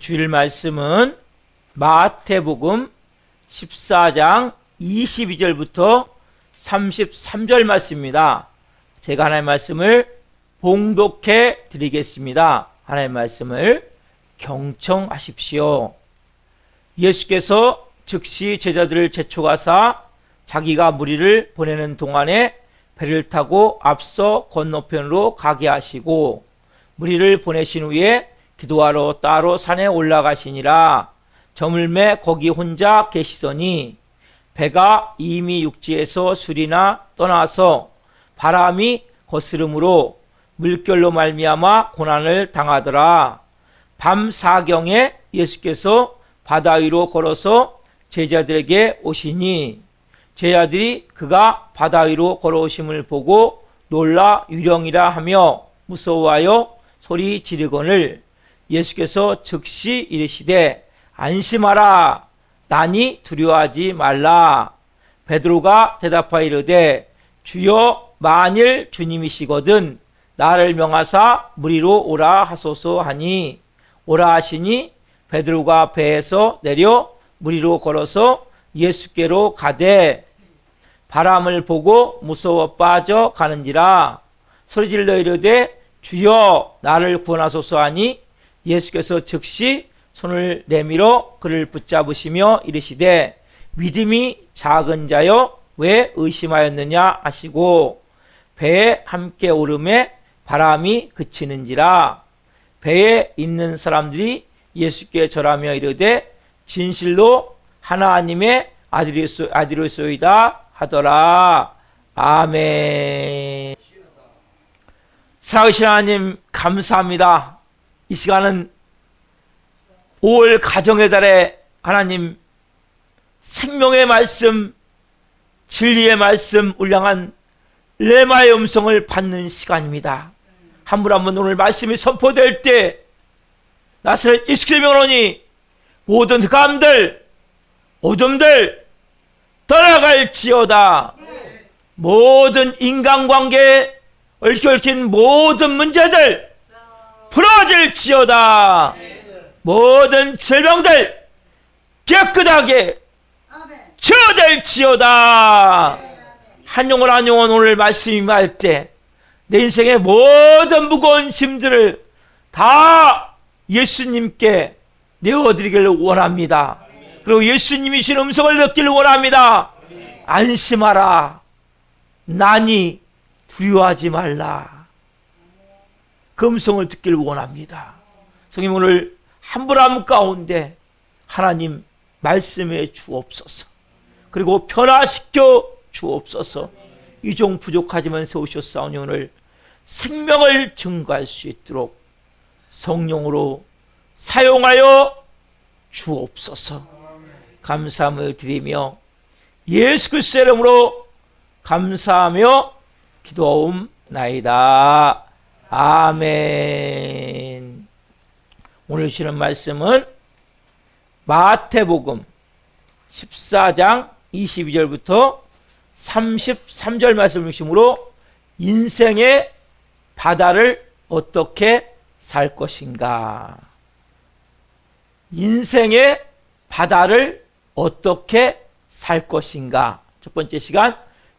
주일 말씀은 마태복음 14장 22절부터 33절 말씀입니다. 제가 하나님의 말씀을 봉독해 드리겠습니다. 하나님의 말씀을 경청하십시오. 예수께서 즉시 제자들을 제초가사 자기가 무리를 보내는 동안에 배를 타고 앞서 건너편으로 가게 하시고 무리를 보내신 후에 기도하러 따로 산에 올라가시니라. 저물매 거기 혼자 계시더니 배가 이미 육지에서 수리나 떠나서 바람이 거스름으로 물결로 말미암아 고난을 당하더라. 밤 사경에 예수께서 바다 위로 걸어서 제자들에게 오시니 제자들이 그가 바다 위로 걸어오심을 보고 놀라 유령이라 하며 무서워하여 소리 지르거늘 예수께서 즉시 이르시되 안심하라. 나니 두려워하지 말라. 베드로가 대답하여 이르되 주여 만일 주님이시거든 나를 명하사 무리로 오라 하소서 하니 오라 하시니 베드로가 배에서 내려 무리로 걸어서 예수께로 가되 바람을 보고 무서워 빠져 가는지라. 소리질러 이르되 주여 나를 구원하소서 하니 예수께서 즉시 손을 내밀어 그를 붙잡으시며 이르시되 믿음이 작은 자여 왜 의심하였느냐 하시고 배에 함께 오름에 바람이 그치는지라. 배에 있는 사람들이 예수께 절하며 이르되 진실로 하나님의 아들이소이다 하더라. 아멘. 사랑하신 하나님 감사합니다. 이 시간은 5월 가정의 달에 하나님 생명의 말씀, 진리의 말씀, 울량한 레마의 음성을 받는 시간입니다. 한 분 한 분 오늘 말씀이 선포될 때 나사렛 예수의 명으로니 모든 흑암들, 어둠들 떠나갈지어다. 모든 인간관계에 얽힌 모든 문제들 풀어질지어다. 모든 질병들 깨끗하게 치유될지어다. 한 영혼 한 영혼 오늘 말씀이 말 때 내 인생의 모든 무거운 짐들을 다 예수님께 내어드리기를 원합니다. 그리고 예수님이신 음성을 듣기를 원합니다. 안심하라. 나니 두려워하지 말라. 그 음성을 듣기를 원합니다. 성님 오늘 한 분 한 분 가운데 하나님 말씀해 주옵소서. 그리고 변화시켜 주옵소서. 이 종 부족하지만 세우셨사오니 오늘 생명을 증거할 수 있도록 성령으로 사용하여 주옵소서. 감사함을 드리며 예수 그리스도의 이름으로 감사하며 기도하옵나이다. 아멘. 오늘 주시는 말씀은 마태복음 14장 22절부터 33절 말씀을 중심으로 인생의 바다를 어떻게 살 것인가, 인생의 바다를 어떻게 살 것인가. 첫 번째 시간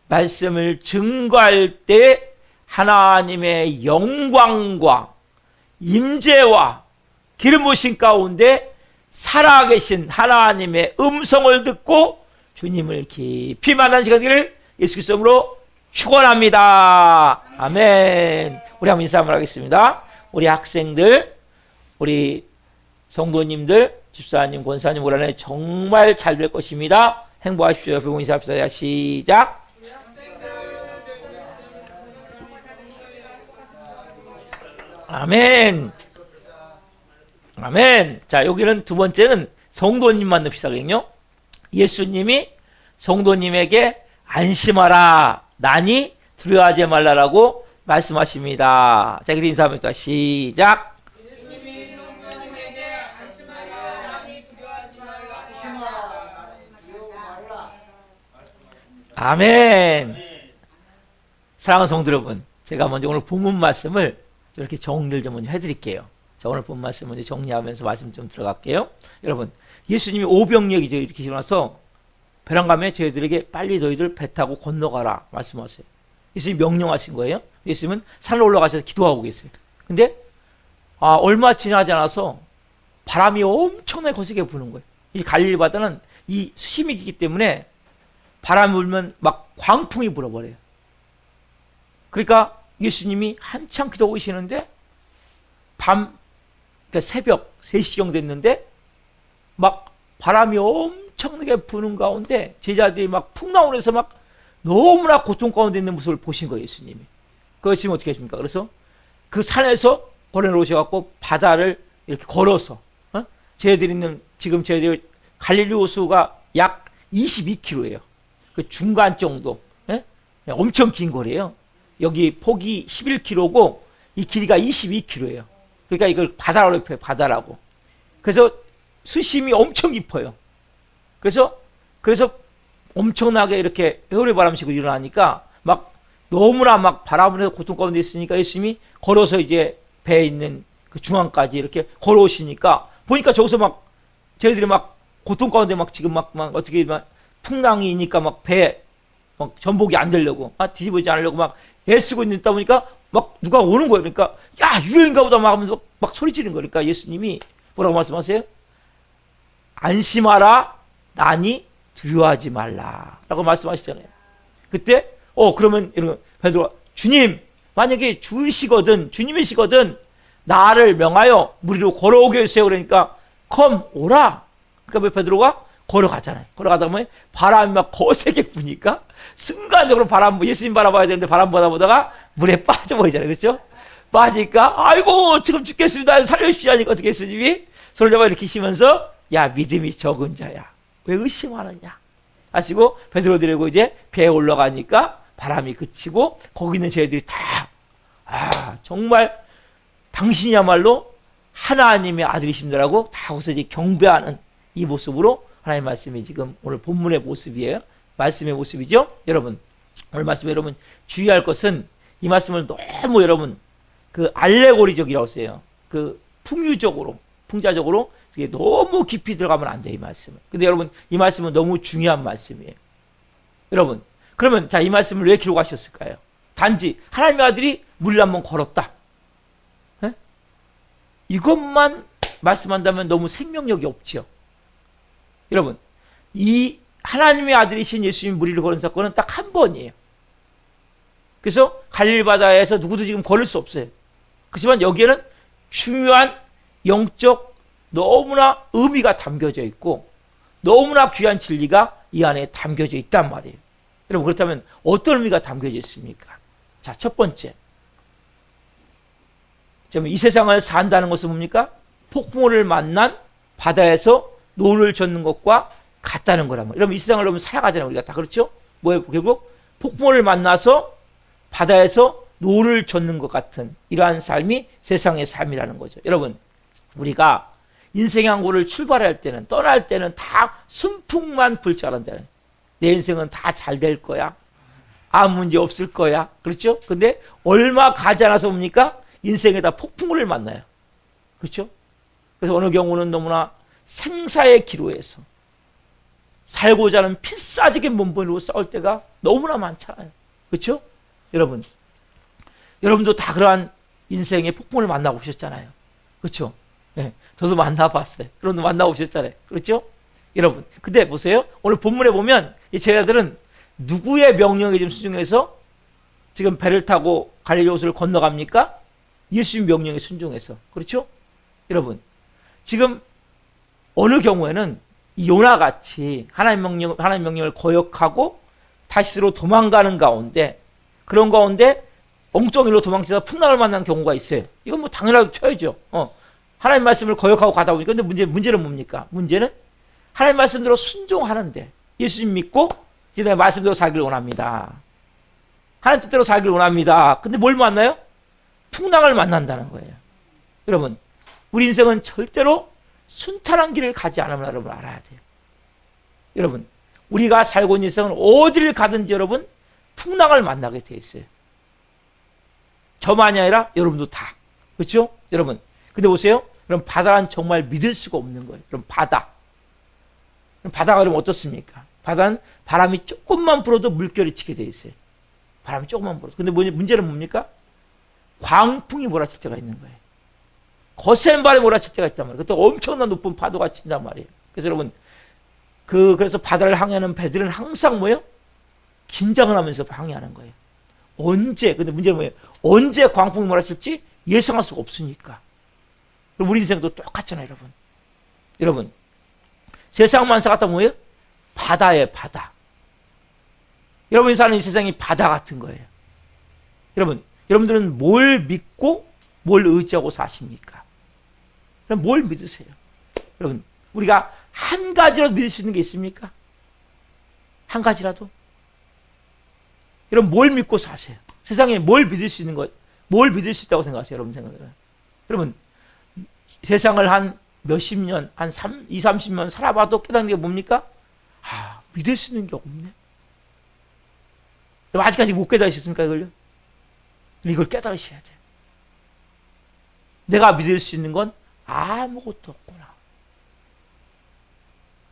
말씀을 증거할 때 하나님의 영광과 임재와 기름 부으신 가운데 살아계신 하나님의 음성을 듣고 주님을 깊이 만나는 시간 되기를 예수 그리스도의 이름으로 축원합니다. 아멘. 우리 한번 인사 한번 하겠습니다. 우리 학생들, 우리 성도님들, 집사님, 권사님 올 한해 정말 잘 될 것입니다. 행복하십시오. 옆에 보고 인사합시다. 시작. 아멘. 아멘. 자, 여기는 두 번째는 성도님만 듭시다거든요. 예수님이 성도님에게 안심하라. 나니 두려워하지 말라라고 말씀하십니다. 자, 그래서 인사합니다. 시작. 예수님이 성도님에게 안심하라. 나니 두려워하지 말라. 아멘. 사랑하는 성도 여러분, 제가 먼저 오늘 본문 말씀을 이렇게 정리를 좀 먼저 해드릴게요. 자, 오늘 본 말씀은 이제 정리하면서 말씀 좀 들어갈게요. 여러분, 예수님이 오병이어기 이렇게 일어나서 배란감에 저희들에게 빨리 너희들 배 타고 건너가라 말씀하세요. 예수님이 명령하신 거예요. 예수님은 산으로 올라가셔서 기도하고 계세요. 근데 얼마 지나지 않아서 바람이 엄청나게 거세게 부는 거예요. 이 갈릴리 바다는 이 수심이 깊기 때문에 바람이 불면 막 광풍이 불어버려요. 그러니까 예수님이 한참 기도하고 계시는데 그러니까 새벽 3시 정도 됐는데 막 바람이 엄청나게 부는 가운데 제자들이 막 풍랑으로 막 너무나 고통 가운데 있는 모습을 보신 거예요, 예수님이. 그것이 어떻게 하십니까? 그래서 그 산에서 걸어놓으셔갖고 바다를 이렇게 걸어서, 저희들이 있는, 지금 저희들 갈릴리 호수가 약 22km예요. 그 중간 정도, 엄청 긴 거래요. 여기 폭이 11km고 이 길이가 22km예요. 그러니까 이걸 바다라고 해요, 바다라고. 그래서 수심이 엄청 깊어요. 그래서 엄청나게 이렇게 회오리 바람식으로 일어나니까 막 너무나 막 바람을 해서 고통 가운데 있으니까 예수님이 걸어서 이제 배에 있는 그 중앙까지 이렇게 걸어오시니까 보니까 저기서 막 저희들이 막 고통 가운데 막 지금 막 어떻게 막 풍랑이니까 막 배에 막 전복이 안 되려고 뒤집어지지 않으려고 막 애쓰고 있다 보니까 막 누가 오는 거예요. 그러니까 야 유령인가 보다 막 하면서 막 소리 지르는 거예요. 그러니까 예수님이 뭐라고 말씀하세요? 안심하라 나니 두려워하지 말라 라고 말씀하시잖아요. 그때 그러면 이런 베드로가 주님 만약에 주님이시거든 나를 명하여 무리로 걸어오게 해주세요. 그러니까 컴 오라. 그러니까 베드로가 걸어가잖아요. 걸어가다 보면 바람이 막 거세게 부니까 순간적으로 예수님 바라봐야 되는데 바람 보다가 물에 빠져버리잖아요. 그렇죠? 빠지니까 아이고 지금 죽겠습니다. 살려주십시오 하니까 어떻게 예수님이 손을 잡아 일으키시면서 야 믿음이 적은 자야 왜 의심하느냐 하시고 베드로 데리고 이제 배에 올라가니까 바람이 그치고 거기 있는 저희들이 다 정말 당신이야말로 하나님의 아들이십니다라고 다 거기서 이제 경배하는 이 모습으로 하나님의 말씀이 지금 오늘 본문의 모습이에요. 말씀의 모습이죠. 여러분 오늘 말씀에 여러분 주의할 것은 이 말씀을 너무 여러분 그 알레고리적이라고 써요. 그 풍자적으로 이게 너무 깊이 들어가면 안 돼요. 이 말씀은. 근데 여러분 이 말씀은 너무 중요한 말씀이에요. 여러분 그러면 자 이 말씀을 왜 기록하셨을까요? 단지 하나님의 아들이 물을 한번 걸었다. 이것만 말씀한다면 너무 생명력이 없죠. 여러분 이 하나님의 아들이신 예수님이 무리를 걸은 사건은 딱 한 번이에요. 그래서 갈릴리 바다에서 누구도 지금 걸을 수 없어요. 그렇지만 여기에는 중요한 영적 너무나 의미가 담겨져 있고 너무나 귀한 진리가 이 안에 담겨져 있단 말이에요. 여러분 그렇다면 어떤 의미가 담겨져 있습니까? 자, 첫 번째 이 세상을 산다는 것은 뭡니까? 폭풍우를 만난 바다에서 노를 젓는 것과 같다는 거라면 여러분 이 세상을 여러분 살아가잖아요. 우리가 다 그렇죠? 뭐예요? 결국 폭풍우를 만나서 바다에서 노를 젓는 것 같은 이러한 삶이 세상의 삶이라는 거죠. 여러분 우리가 인생의 항구를 출발할 때는 떠날 때는 다 순풍만 불 줄 알았잖아요. 내 인생은 다 잘 될 거야. 아무 문제 없을 거야. 그렇죠? 근데 얼마 가지 않아서 뭡니까? 인생에다 폭풍우를 만나요. 그렇죠? 그래서 어느 경우는 너무나 생사의 기로에서 살고자 하는 필사적인 몸부림으로 싸울 때가 너무나 많잖아요. 그렇죠? 여러분도 다 그러한 인생의 폭풍을 만나고 오셨잖아요. 그렇죠? 네, 저도 만나봤어요. 여러분도 만나보셨잖아요. 그렇죠? 여러분, 근데 보세요. 오늘 본문에 보면 이 제자들은 누구의 명령에 지금 순종해서 지금 배를 타고 갈릴리 호수를 건너갑니까? 예수님 명령에 순종해서. 그렇죠? 여러분, 지금 어느 경우에는 요나같이 하나님 명령을 거역하고 다시스로 도망가는 가운데 그런 가운데 엉뚱일로 도망쳐서 풍랑을 만난 경우가 있어요. 이건 뭐 당연하게 쳐야죠. 하나님 말씀을 거역하고 가다 보니까 근데 문제는 뭡니까? 문제는 하나님 말씀대로 순종하는데 예수님 믿고 이제 말씀대로 살기를 원합니다. 하나님 뜻대로 살기를 원합니다. 근데 뭘 만나요? 풍랑을 만난다는 거예요. 여러분, 우리 인생은 절대로 순탄한 길을 가지 않으면 여러분 알아야 돼요. 여러분, 우리가 살고 있는 인생은 어디를 가든지 여러분 풍랑을 만나게 돼 있어요. 저만이 아니라 여러분도 다. 그렇죠? 여러분. 근데 보세요. 그럼 바다는 정말 믿을 수가 없는 거예요. 그럼 바다. 그럼 바다가 그러면 어떻습니까? 바다는 바람이 조금만 불어도 물결이 치게 돼 있어요. 바람이 조금만 불어도. 근데 문제는 뭡니까? 광풍이 몰아칠 때가 있는 거예요. 거센 바람이 몰아칠 때가 있단 말이에요. 그때 엄청난 높은 파도가 친단 말이에요. 그래서 여러분, 그래서 바다를 항해하는 배들은 항상 뭐예요? 긴장을 하면서 항해하는 거예요. 언제, 근데 문제는 뭐예요? 언제 광풍이 몰아칠지 예상할 수가 없으니까. 그럼 우리 인생도 똑같잖아요, 여러분. 여러분, 세상 만사가 다 뭐예요? 바다예요, 바다. 여러분이 사는 이 세상이 바다 같은 거예요. 여러분, 여러분들은 뭘 믿고 뭘 의지하고 사십니까? 그럼 뭘 믿으세요? 여러분, 우리가 한 가지라도 믿을 수 있는 게 있습니까? 한 가지라도? 여러분, 뭘 믿고 사세요? 세상에 뭘 믿을 수 있는 것, 뭘 믿을 수 있다고 생각하세요? 여러분 생각은. 여러분, 세상을 한 몇십 년, 한 20, 30년 살아봐도 깨닫는 게 뭡니까? 믿을 수 있는 게 없네. 여러분, 아직까지 못 깨달으셨습니까, 이걸요? 이걸 깨달으셔야 돼요. 내가 믿을 수 있는 건 아무것도 없구나.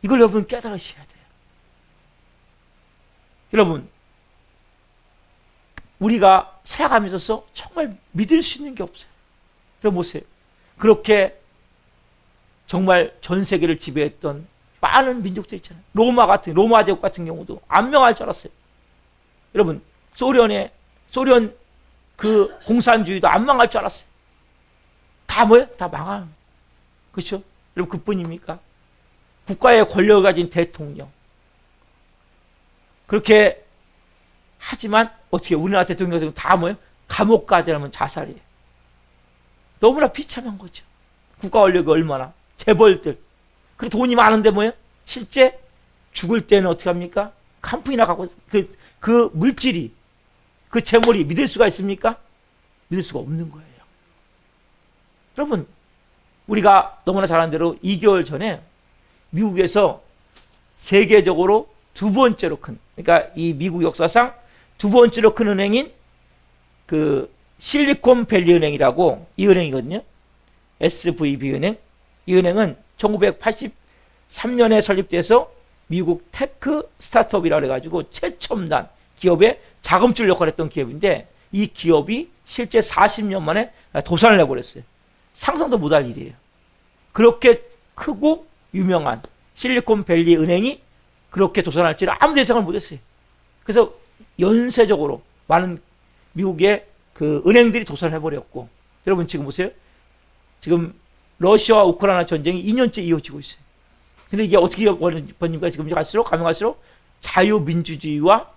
이걸 여러분 깨달으셔야 돼요. 여러분, 우리가 살아가면서 정말 믿을 수 있는 게 없어요. 여러분 보세요. 그렇게 정말 전 세계를 지배했던 많은 민족들 있잖아요. 로마 제국 같은 경우도 안 명할 줄 알았어요. 여러분, 소련 그 공산주의도 안 망할 줄 알았어요. 다 뭐예요? 다 망한. 그렇죠? 여러분, 그뿐입니까? 국가의 권력을 가진 대통령. 그렇게 하지만 어떻게 우리나라 대통령 같은 다 뭐예요? 감옥 가지 않으면 자살이에요. 너무나 비참한 거죠. 국가 권력이 얼마나. 재벌들. 그리고 돈이 많은데 뭐예요? 실제 죽을 때는 어떻게 합니까? 칸풍이나 갖고 그 물질이, 그 재물이 믿을 수가 있습니까? 믿을 수가 없는 거예요. 여러분, 우리가 너무나 잘 아는 대로 2개월 전에 미국에서 세계적으로 두 번째로 큰, 그러니까 이 미국 역사상 두 번째로 큰 은행인 그 실리콘밸리 은행이라고, 이 은행이거든요. SVB 은행. 이 은행은 1983년에 설립돼서 미국 테크 스타트업이라고 해가지고 최첨단 기업의 자금줄 역할을 했던 기업인데, 이 기업이 실제 40년 만에 도산을 해버렸어요. 상상도 못할 일이에요. 그렇게 크고 유명한 실리콘밸리 은행이 그렇게 도산할 줄은 아무도 예상을 못했어요. 그래서 연쇄적으로 많은 미국의 그 은행들이 도산해버렸고, 여러분 지금 보세요. 지금 러시아와 우크라이나 전쟁이 2년째 이어지고 있어요. 근데 이게 어떻게 번집니까? 지금 가면 갈수록 자유민주주의와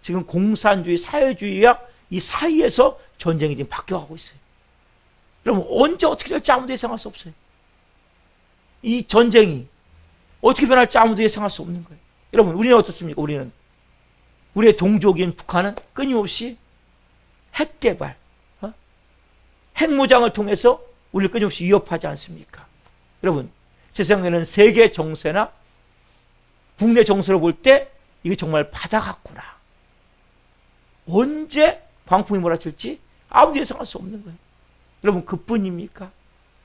지금 공산주의, 사회주의와 이 사이에서 전쟁이 지금 바뀌어가고 있어요. 여러분, 언제 어떻게 될지 아무도 예상할 수 없어요. 이 전쟁이 어떻게 변할지 아무도 예상할 수 없는 거예요. 여러분, 우리는 어떻습니까? 우리의 동족인 북한은 끊임없이 핵 개발, 핵무장을 통해서 우리를 끊임없이 위협하지 않습니까? 여러분, 제 생각에는 세계 정세나 국내 정세를 볼 때 이게 정말 바다 같구나. 언제 광풍이 몰아칠지 아무도 예상할 수 없는 거예요. 여러분, 그뿐입니까?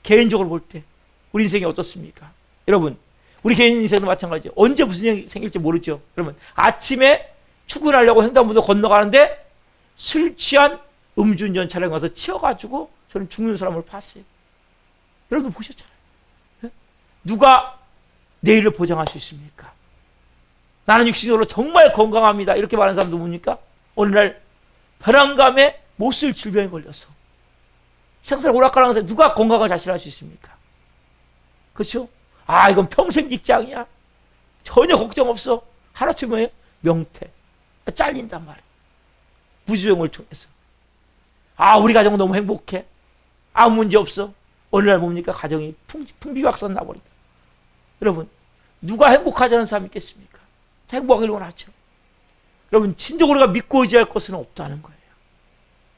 개인적으로 볼 때 우리 인생이 어떻습니까? 여러분, 우리 개인 인생도 마찬가지죠. 언제 무슨 일이 생길지 모르죠. 여러분, 아침에 출근하려고 횡단보도 건너가는데 술 취한 음주운전 차량에 가서 치여가지고 저는 죽는 사람을 봤어요. 여러분도 보셨잖아요. 네? 누가 내일을 보장할 수 있습니까? 나는 육신적으로 정말 건강합니다. 이렇게 말하는 사람도 뭡니까? 어느 날 벼랑감에 못 쓸 질병에 걸려서 생사를 오락가락한 사람, 누가 건강을 자신할 수 있습니까? 그렇죠? 이건 평생 직장이야. 전혀 걱정 없어. 하루아침에 뭐예요? 명퇴. 잘린단 말이에요. 부주의용을 통해서. 우리 가정은 너무 행복해. 아무 문제 없어. 어느 날 뭡니까? 가정이 풍비박산 나버린다. 여러분, 누가 행복하지 않은 사람이 있겠습니까? 행복하길 원하죠. 여러분, 진정 우리가 믿고 의지할 것은 없다는 거예요.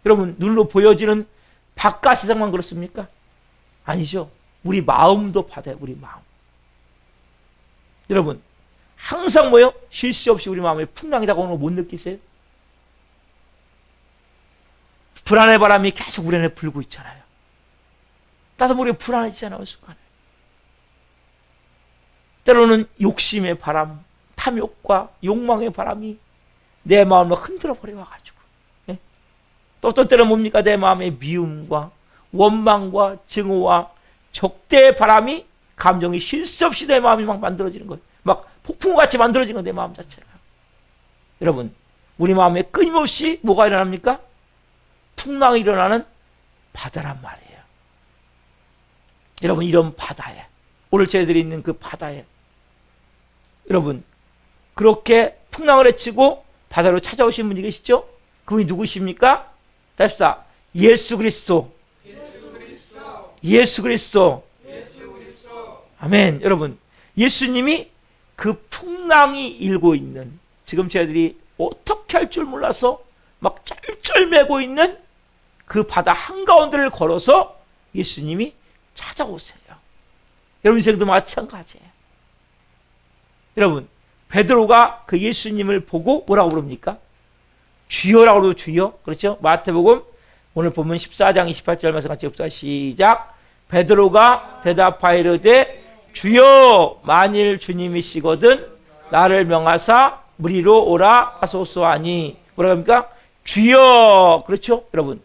여러분, 눈으로 보여지는 바깥 세상만 그렇습니까? 아니죠. 우리 마음도 받아요. 우리 마음. 여러분, 항상 뭐요? 쉴 새 없이 우리 마음에 풍랑이 다가오는 거 못 느끼세요? 불안의 바람이 계속 우리 안에 불고 있잖아요. 나도 모르게 불안해지잖아요. 순간에. 때로는 욕심의 바람, 탐욕과 욕망의 바람이 내 마음을 흔들어 버려가지고, 예? 또 어떤 때는 뭡니까? 내 마음의 미움과 원망과 증오와 적대의 바람이, 감정이 쉴 수 없이 내 마음이 막 만들어지는 거예요. 막 폭풍같이 만들어지는 거예요, 내 마음 자체가. 여러분, 우리 마음에 끊임없이 뭐가 일어납니까? 풍랑이 일어나는 바다란 말이에요. 여러분, 이런 바다에, 오늘 저희들이 있는 그 바다에, 여러분, 그렇게 풍랑을 헤치고 바다로 찾아오신 분이 계시죠? 그분이 누구십니까? 답시다. 예수 그리스도. 예수 그리스도. 아멘. 여러분, 예수님이 그 풍랑이 일고 있는, 지금 저희들이 어떻게 할 줄 몰라서 막 쩔쩔매고 있는 그 바다 한가운데를 걸어서 예수님이 찾아오세요. 여러분 인생도 마찬가지예요. 여러분, 베드로가 그 예수님을 보고 뭐라고 부릅니까? 주여라고 부르고, 주여. 그렇죠? 마태복음 오늘 보면 14장 28절 말씀 같이 봅시다. 시작. 베드로가 대답하여 이르되 주여, 만일 주님이시거든 나를 명하사 무리로 오라 하소서 하니, 뭐라고 합니까? 주여. 그렇죠? 여러분,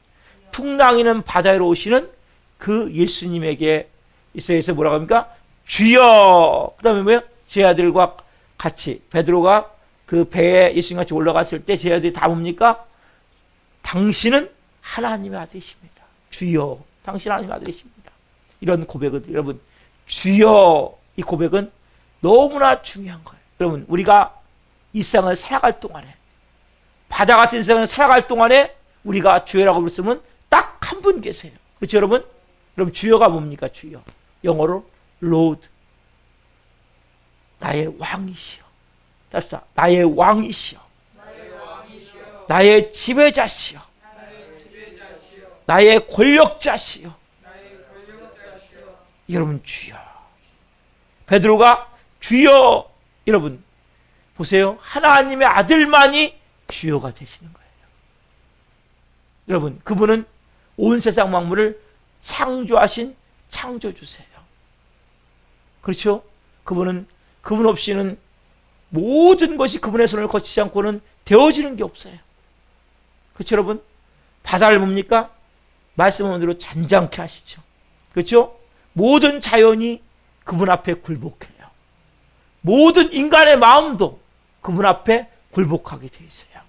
풍랑이는 바다로 오시는 그 예수님에게 이스라엘에서 뭐라고 합니까? 주여. 그 다음에 뭐예요? 제 아들과 같이 베드로가 그 배에 예수님 같이 올라갔을 때 제 아들이 다 뭡니까? 당신은 하나님의 아들이십니다. 주여, 당신 하나님의 아들이십니다. 이런 고백을, 여러분, 주여, 이 고백은 너무나 중요한 거예요. 여러분, 우리가 이 세상을 살아갈 동안에, 바다 같은 세상을 살아갈 동안에 우리가 주여라고 부르면 딱 한 분 계세요. 그렇죠, 여러분? 여러분, 주여가 뭡니까? 주여, 영어로 Lord, 나의 왕이시여. 답시다. 나의 왕이시여. 나의 지배자시여. 나의 권력자시여. 여러분, 주여. 베드로가 주여. 여러분 보세요. 하나님의 아들만이 주여가 되시는 거예요. 여러분, 그분은 온 세상 만물을 창조하신 창조주세요. 그렇죠? 그분 없이는 모든 것이 그분의 손을 거치지 않고는 되어지는 게 없어요. 그렇죠, 여러분? 바다를 뭡니까? 말씀한 대로 잔잔케 하시죠. 그렇죠? 모든 자연이 그분 앞에 굴복해요. 모든 인간의 마음도 그분 앞에 굴복하게 되어 있어요.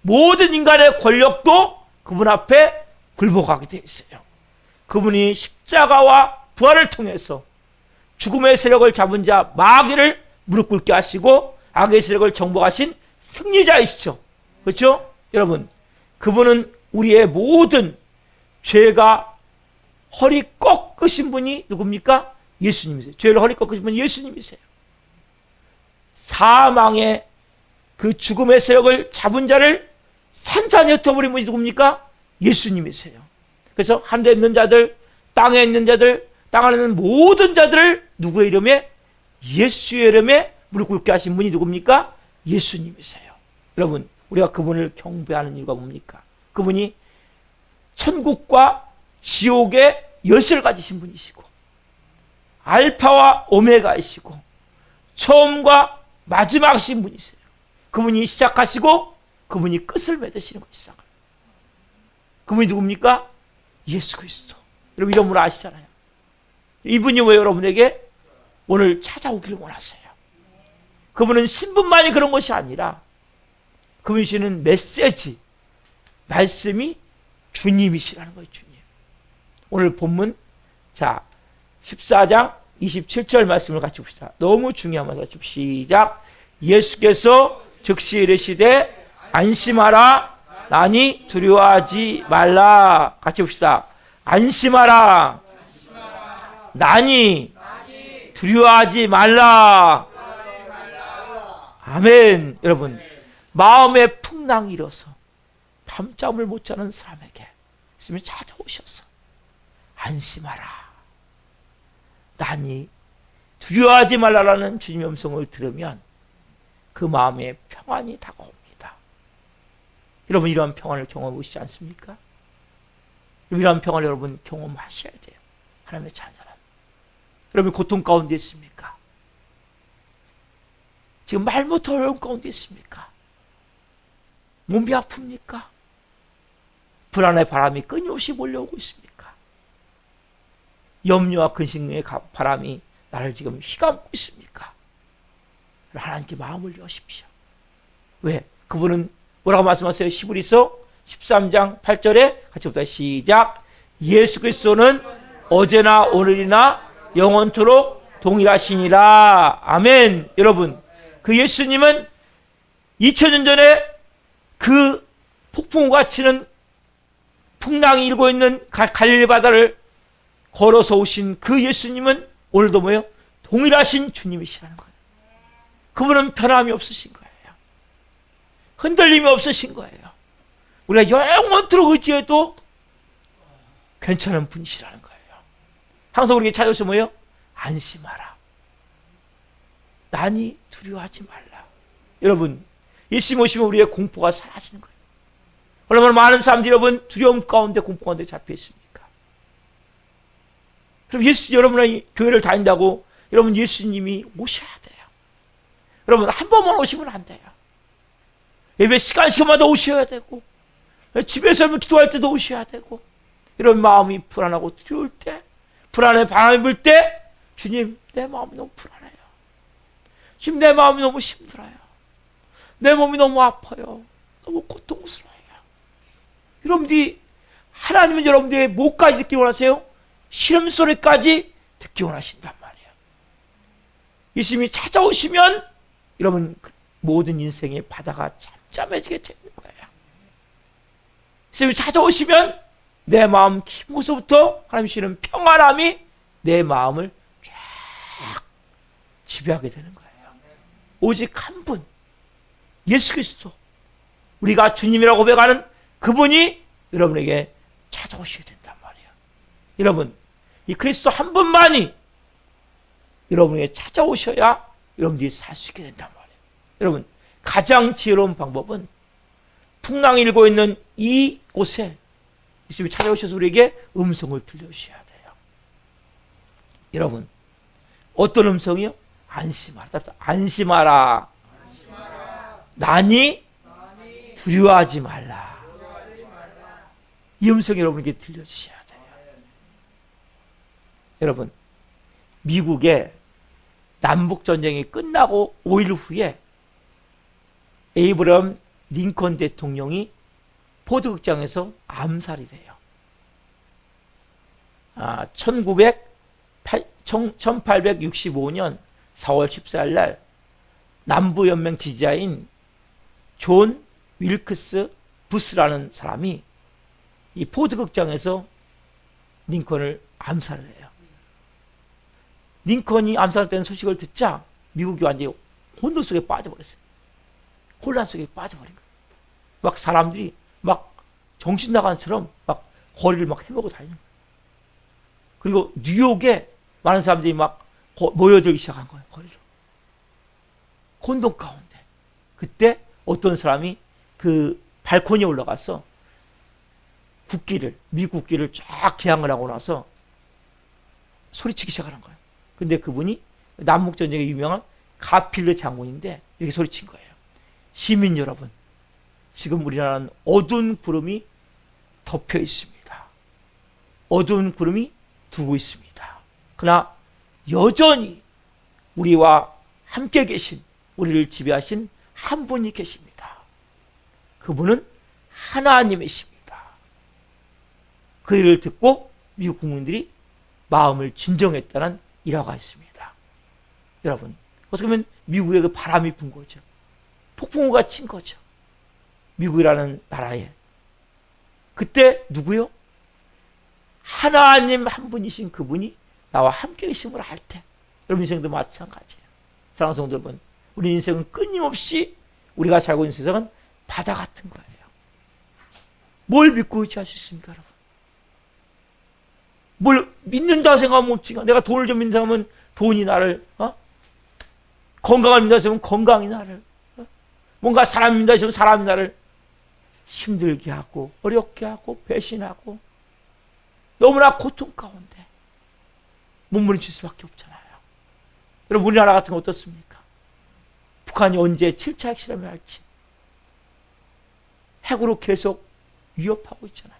모든 인간의 권력도 그분 앞에 굴복하게 되어 있어요. 그분이 십자가와 부활을 통해서 죽음의 세력을 잡은 자 마귀를 무릎 꿇게 하시고 악의 세력을 정복하신 승리자이시죠. 그렇죠? 여러분, 그분은 우리의 모든 죄가 허리 꺾으신 분이 누굽니까? 예수님이세요. 죄를 허리 꺾으신 분이 예수님이세요. 사망의 그 죽음의 세력을 잡은 자를 산산히 흩어버린 분이 누굽니까? 예수님이세요. 그래서 하늘에 있는 자들, 땅에 있는 자들, 땅 안에 있는 모든 자들을 누구의 이름에? 예수의 이름에 무릎 꿇게 하신 분이 누굽니까? 예수님이세요. 여러분, 우리가 그분을 경배하는 이유가 뭡니까? 그분이 천국과 지옥의 열쇠를 가지신 분이시고 알파와 오메가이시고 처음과 마지막이신 분이세요. 그분이 시작하시고 그분이 끝을 맺으시는 것이죠. 그분이 누굽니까? 예수 그리스도. 여러분, 이런 분 아시잖아요. 이분이 왜 여러분에게 오늘 찾아오기를 원하세요? 그분은 신분만이 그런 것이 아니라 그분이 주시는 메시지, 말씀이 주님이시라는 거예요. 주님. 오늘 본문, 자 14장 27절 말씀을 같이 봅시다. 너무 중요한 말씀. 시작. 예수께서 즉시 이르시되 안심하라, 나니 두려워하지 말라. 같이 봅시다. 안심하라, 나니 두려워하지 말라. 아멘. 여러분, 마음에 풍랑이 일어서 밤잠을 못 자는 사람에게 예수님이 찾아오셔서 안심하라, 나니 두려워하지 말라라는 주님의 음성을 들으면 그 마음에 평안이 다가옵니다. 여러분, 이러한 평안을 경험하고 있지 않습니까? 이러한 평안을 여러분 경험하셔야 돼요. 하나님의 자녀는. 여러분 고통 가운데 있습니까? 지금 말 못할 어려움 가운데 있습니까? 몸이 아픕니까? 불안의 바람이 끊임없이 몰려오고 있습니까? 염려와 근심의 바람이 나를 지금 휘감고 있습니까? 하나님께 마음을 여십시오. 왜? 그분은 뭐라고 말씀하세요? 히브리서 13장 8절에 같이 봅시다. 시작. 예수 그리스도는 어제나 오늘이나 영원토록 동일하시니라. 아멘. 여러분, 그 예수님은 2000년 전에 그 폭풍우가 치는 풍랑이 일고 있는 갈릴리 바다를 걸어서 오신 그 예수님은 오늘도 뭐예요? 동일하신 주님이시라는 거예요. 그분은 변함이 없으신 거예요. 흔들림이 없으신 거예요. 우리가 영원토록 의지해도 괜찮은 분이시라는 거예요. 항상 우리에게 찾아오셔서 뭐예요? 안심하라. 난이 두려워하지 말라. 여러분, 예수님 오시면 우리의 공포가 사라지는 거예요. 얼마나 많은 사람들이 여러분 두려움 가운데 공포 가운데 잡혀 있습니까? 그럼 여러분이 교회를 다닌다고 여러분 예수님이 오셔야 돼요. 여러분 한 번만 오시면 안 돼요. 예배 시간마다 오셔야 되고, 집에서 기도할 때도 오셔야 되고, 이런 마음이 불안하고 두려울 때, 불안해 바람이 불 때, 주님 내 마음이 너무 불안해요. 지금 내 마음이 너무 힘들어요. 내 몸이 너무 아파요. 너무 고통스러워요. 여러분들이 하나님은 여러분들의 뭐까지 듣기 원하세요? 시름소리까지 듣기 원하신단 말이에요. 예수님이 찾아오시면 여러분 모든 인생의 바다가 잠잠해지게 되는 거예요. 예수님이 찾아오시면 내 마음 깊은곳부터 하나님 주시는 평안함이 내 마음을 쫙 지배하게 되는 거예요. 오직 한 분, 예수 그리스도, 우리가 주님이라고 고백하는 그분이 여러분에게 찾아오셔야 된단 말이에요. 여러분, 이 그리스도 한 분만이 여러분에게 찾아오셔야 여러분들이 살 수 있게 된단 말이에요. 여러분, 가장 지혜로운 방법은 풍랑이 일고 있는 이곳에 예수님이 찾아오셔서 우리에게 음성을 들려주셔야 돼요. 여러분, 어떤 음성이요? 안심하라. 안심하라. 난이 두려워하지 말라. 이 음성이 여러분에게 들려주셔야 돼요. 여러분, 미국의 남북전쟁이 끝나고 5일 후에 에이브러함 링컨 대통령이 포드 극장에서 암살이 돼요. 1865년 4월 14일 날 남부연맹 지지자인 존 윌크스 부스라는 사람이 이 포드 극장에서 링컨을 암살을 해요. 링컨이 암살된 소식을 듣자 미국이 완전히 혼돈 속에 빠져버렸어요. 혼란 속에 빠져버린 거예요. 막 사람들이 막 정신 나간처럼 막 거리를 막 헤매고 다니는 거예요. 그리고 뉴욕에 많은 사람들이 막 모여들기 시작한 거예요. 거리로. 혼돈 가운데. 그때 어떤 사람이 그 발코니에 올라가서 미국 국기를 쫙 개항을 하고 나서 소리치기 시작하는 거예요. 근데 그분이 남북전쟁에 유명한 가필드 장군인데 이렇게 소리친 거예요. 시민 여러분, 지금 우리나라는 어두운 구름이 덮여 있습니다. 어두운 구름이 두고 있습니다. 그러나 여전히 우리와 함께 계신, 우리를 지배하신 한 분이 계십니다. 그분은 하나님이십니다. 그 일을 듣고 미국 국민들이 마음을 진정했다는 일화가 있습니다. 여러분, 어떻게 보면 미국에 그 바람이 분 거죠. 폭풍우가 친 거죠. 미국이라는 나라에. 그때 누구요? 하나님 한 분이신 그분이 나와 함께 계심을 알 때, 여러분 인생도 마찬가지예요. 사랑하는 성도 여러분, 우리 인생은 끊임없이 우리가 살고 있는 세상은 바다 같은 거예요. 뭘 믿고 의지할 수 있습니까, 여러분? 뭘 믿는다 생각하면 없지가. 내가 돈을 좀 믿는다 생각하면 돈이 나를, 건강을 믿는다 생각하면 건강이 나를, 뭔가 사람 믿는다 생각하면 사람이 나를 힘들게 하고 어렵게 하고 배신하고 너무나 고통 가운데 몸부림칠 수밖에 없잖아요. 여러분, 우리나라 같은 거 어떻습니까? 북한이 언제 7차 핵실험을 할지 핵으로 계속 위협하고 있잖아요.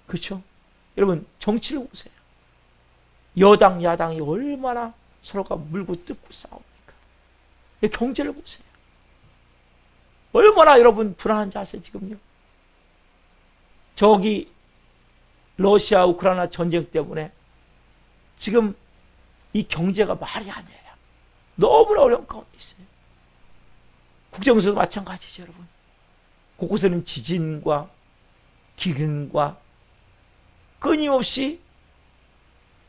그렇죠? 여러분, 정치를 보세요. 여당, 야당이 얼마나 서로가 물고 뜯고 싸웁니까? 경제를 보세요. 얼마나 여러분 불안한지 아세요, 지금요? 저기 러시아 우크라이나 전쟁 때문에 지금 이 경제가 말이 아니에요. 너무나 어려운 가운데 있어요. 국제공사도 마찬가지죠, 여러분. 곳곳에는 지진과 기근과 끊임없이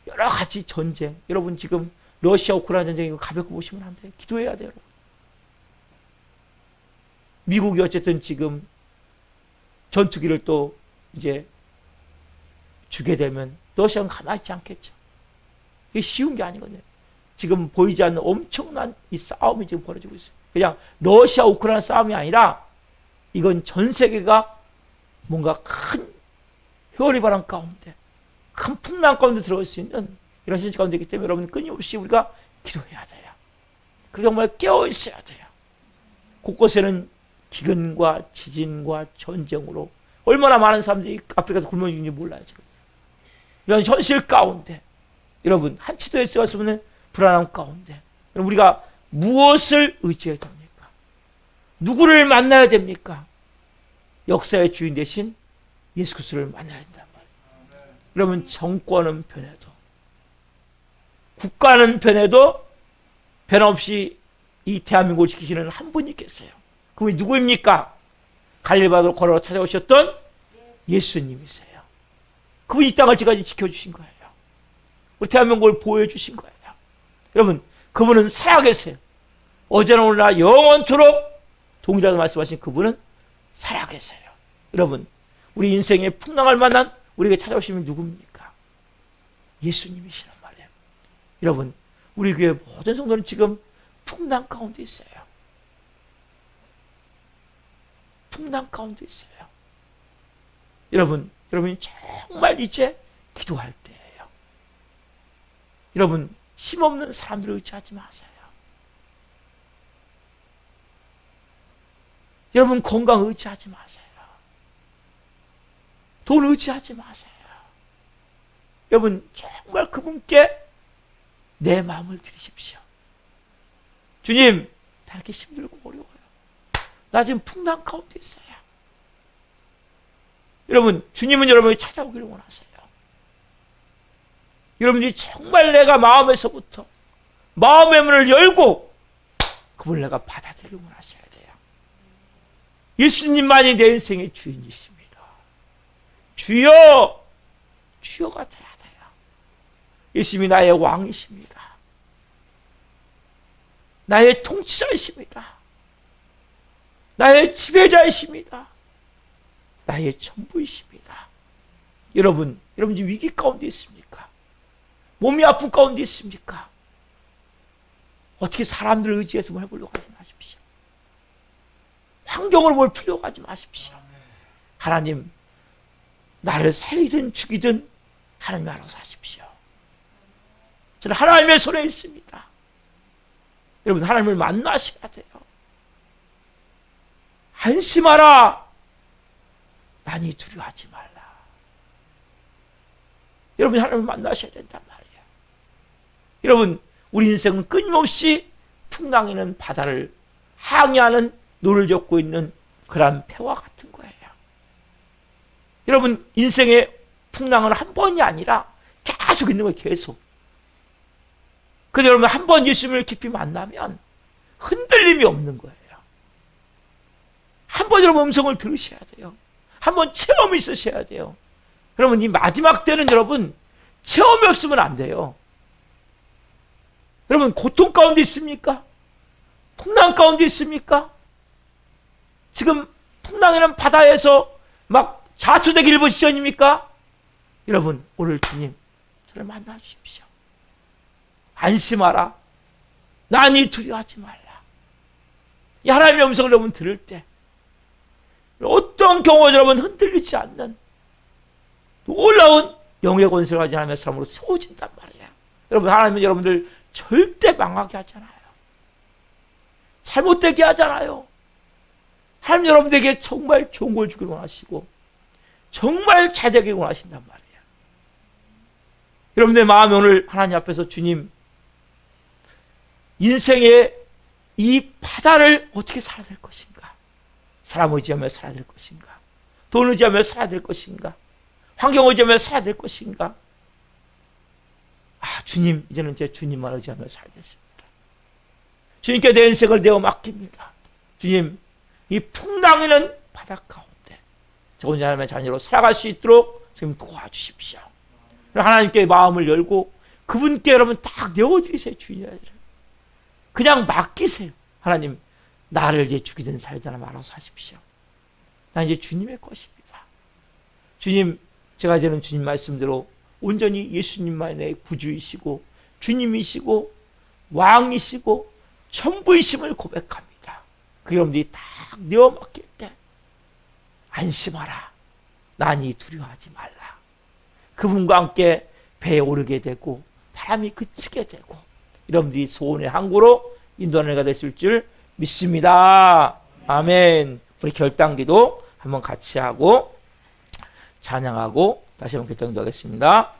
여러 가지 전쟁. 여러분, 지금 러시아 우크라이나 전쟁 이거 가볍게 보시면 안 돼요. 기도해야 돼요, 여러분. 미국이 어쨌든 지금 전투기를 또 이제 주게 되면 러시아는 가만히 있지 않겠죠. 이게 쉬운 게 아니거든요. 지금 보이지 않는 엄청난 이 싸움이 지금 벌어지고 있어요. 그냥 러시아 우크라이나 싸움이 아니라 이건 전 세계가 뭔가 큰 회오리 바람 가운데, 큰 풍랑 가운데 들어갈 수 있는 이런 현실 가운데 있기 때문에 여러분, 끊임없이 우리가 기도해야 돼요. 그리고 정말 깨어 있어야 돼요. 곳곳에는 기근과 지진과 전쟁으로 얼마나 많은 사람들이 아프리카에서 굶어 죽는지 몰라요, 지금. 이런 현실 가운데 여러분, 한치도 예수가 수 없는 불안함 가운데 여러분, 우리가 무엇을 의지해야 됩니까? 누구를 만나야 됩니까? 역사의 주인 대신 예수 그리스도를 만나야 된단 말이에요. 여러분, 정권은 변해도, 국가는 변해도 변함없이 이 대한민국을 지키시는 한 분이 계세요. 그분이 누구입니까? 갈릴리바로 걸어 찾아오셨던 예수님이세요. 그분이 이 땅을 지금까지 지켜주신 거예요. 우리 대한민국을 보호해 주신 거예요. 여러분, 그분은 살아계세요. 어제나 오늘나 영원토록 동일하게 말씀하신 그분은 살아계세요. 여러분, 우리 인생에 풍랑을 만난 우리에게 찾아오시면 누굽니까? 예수님이시란 말이에요. 여러분, 우리 교회 모든 성도는 지금 풍랑 가운데 있어요. 풍랑 가운데 있어요. 여러분이 정말 이제 기도할 때예요. 여러분, 힘없는 사람들을 의지하지 마세요. 여러분, 건강 의지하지 마세요. 돈 의지하지 마세요. 여러분, 정말 그분께 내 마음을 드리십시오. 주님, 나 이렇게 힘들고 어려워요. 나 지금 풍랑 가운데 있어요. 여러분, 주님은 여러분이 찾아오기를 원하세요. 여러분들이 정말 내가 마음에서부터 마음의 문을 열고 그분을 내가 받아들이길 원하셔야 돼요. 예수님만이 내 인생의 주인이십니다. 주여, 주여가 돼야 돼요. 예수님이 나의 왕이십니다. 나의 통치자이십니다. 나의 지배자이십니다. 나의 전부이십니다. 여러분 지금 위기 가운데 있습니까? 몸이 아픈 가운데 있습니까? 어떻게 사람들을 의지해서 뭘 해보려고 하지 마십시오. 환경으로 뭘 풀려고 하지 마십시오. 하나님, 나를 살리든 죽이든 하나님 알아서 하십시오. 저는 하나님의 손에 있습니다. 여러분, 하나님을 만나셔야 돼요. 안심하라. 난이 두려워하지 말라. 여러분, 하나님을 만나셔야 된단 말이에요. 여러분, 우리 인생은 끊임없이 풍랑이는 바다를 항해하는 노를 젓고 있는 그런 배와 같은 거예요. 여러분, 인생의 풍랑은 한 번이 아니라 계속 있는 거예요. 계속. 근데 여러분, 한 번 예수님을 깊이 만나면 흔들림이 없는 거예요. 한 번 여러분 음성을 들으셔야 돼요. 한 번 체험이 있으셔야 돼요. 여러분, 이 마지막 때는 여러분 체험이 없으면 안 돼요. 여러분, 고통 가운데 있습니까? 풍랑 가운데 있습니까? 지금 풍랑이란 바다에서 막 자초되기를 보시전입니까? 여러분, 오늘 주님 저를 만나 주십시오. 안심하라. 난이 두려워하지 말라. 이 하나님의 음성을 여러분 들을 때 어떤 경우가 여러분 흔들리지 않는 놀라운 영의 권세를 가진 하나님의 사람으로 세워진단 말이에요. 여러분, 하나님은 여러분들 절대 망하게 하잖아요. 잘못되게 하잖아요. 하나님 여러분들에게 정말 좋은 걸 주기를 원하시고 정말 잘 되길 원하신단 말이에요. 여러분의 마음이 오늘 하나님 앞에서 주님, 인생의 이 바다를 어떻게 살아야 될 것인가? 사람 의지하며 살아야 될 것인가? 돈 의지하며 살아야 될 것인가? 환경 의지하며 살아야 될 것인가? 주님, 이제는 제 주님만 의지하며 살겠습니다. 주님께 내 인생을 내어 맡깁니다. 주님, 이 풍랑이는 바다 가운데 저 혼자 하나님의 자녀로 살아갈 수 있도록 지금 도와주십시오. 하나님께 마음을 열고 그분께 여러분 딱 내어드리세요. 주인이 그냥 맡기세요. 하나님, 나를 이제 죽이든 살든 알아서 하십시오. 난 이제 주님의 것입니다. 주님, 제가 이제는 주님 말씀대로 온전히 예수님만이 내 구주이시고 주님이시고 왕이시고 전부이심을 고백합니다. 그 여러분들이 딱 내어 맡길 때 안심하라, 난이 두려워하지 말라. 그분과 함께 배에 오르게 되고 바람이 그치게 되고 여러분들이 소원의 항구로 인도하는 애가 됐을 줄 믿습니다. 아멘. 우리 결단기도 한번 같이 하고 찬양하고 다시 한번 결단기도 하겠습니다.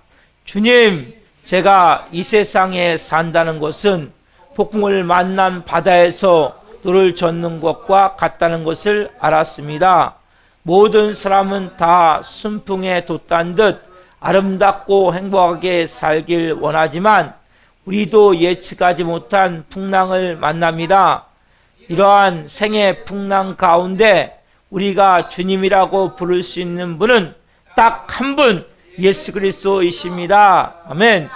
주님, 제가 이 세상에 산다는 것은 폭풍을 만난 바다에서 노를 젓는 것과 같다는 것을 알았습니다. 모든 사람은 다 순풍에 돛단 듯 아름답고 행복하게 살길 원하지만 우리도 예측하지 못한 풍랑을 만납니다. 이러한 생의 풍랑 가운데 우리가 주님이라고 부를 수 있는 분은 딱 한 분, 예수 그리스도이십니다. 아멘.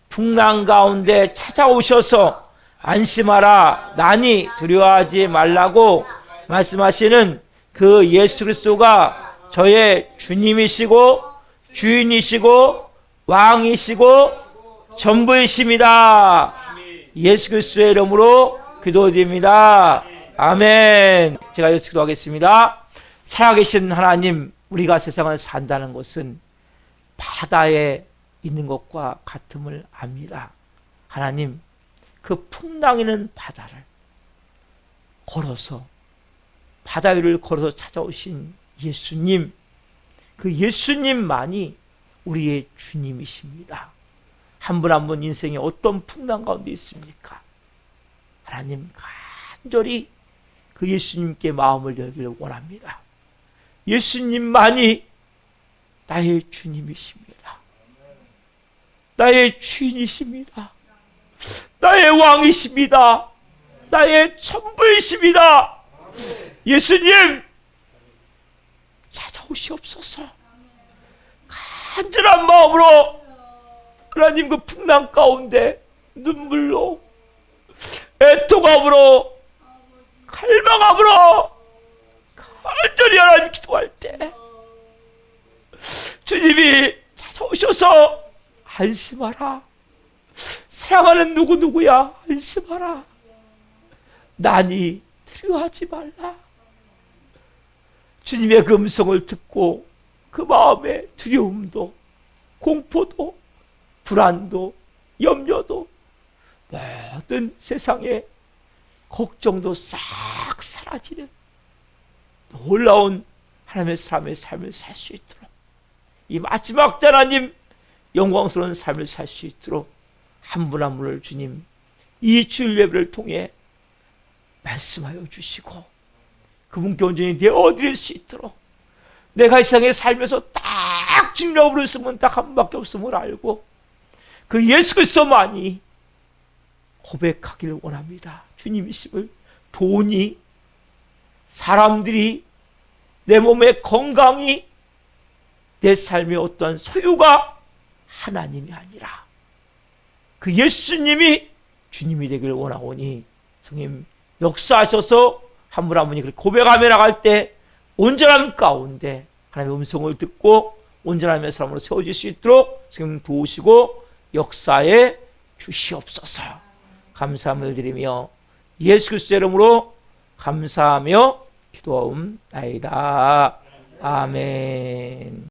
풍랑 가운데 찾아오셔서 안심하라, 난이 두려워하지 말라고 말씀하시는 그 예수 그리스도가 저의 주님이시고 주인이시고 왕이시고 전부이십니다. 예수 그리스도의 이름으로 기도드립니다. 아멘. 제가 여기서 기도하겠습니다. 살아계신 하나님, 우리가 세상을 산다는 것은 바다에 있는 것과 같음을 압니다. 하나님, 그 풍랑이는 바다를 걸어서 바다 위를 걸어서 찾아오신 예수님, 그 예수님만이 우리의 주님이십니다. 한 분 한 분 인생에 어떤 풍랑 가운데 있습니까? 하나님, 간절히 그 예수님께 마음을 열기를 원합니다. 예수님만이 나의 주님이십니다. 나의 주인이십니다. 나의 왕이십니다. 나의 전부이십니다. 예수님, 찾아오시옵소서. 간절한 마음으로 하나님 그 풍랑 가운데 눈물로 애통함으로 갈망함으로 간절히 하나님 기도할 때 주님이 찾아오셔서 안심하라, 사랑하는 누구누구야 안심하라, 난이 두려워하지 말라. 주님의 그 음성을 듣고 그 마음의 두려움도 공포도 불안도 염려도 모든 세상의 걱정도 싹 사라지는 놀라운 하나님의 사람의 삶을 살 수 있도록, 이 마지막 때 하나님 영광스러운 삶을 살 수 있도록 한 분 한 분을 주님 이 주일 예배를 통해 말씀하여 주시고 그분께 온전히 내어드릴 수 있도록, 내가 이 세상에 살면서 딱 주님이라고 부르시면 딱 한 분밖에 없음을 알고 그 예수 그리스도만이 고백하기를 원합니다. 주님이심을. 돈이, 사람들이, 내 몸의 건강이, 내 삶의 어떠한 소유가 하나님이 아니라 그 예수님이 주님이 되기를 원하오니 성님 역사하셔서 한 분 한 분이 그렇게 고백하며 나갈 때 온전함 가운데 하나님의 음성을 듣고 온전함의 사람으로 세워질 수 있도록 성님 도우시고 역사에 주시옵소서. 감사함을 드리며 예수 그리스도의 이름으로 감사하며 기도하옵나이다. 아멘.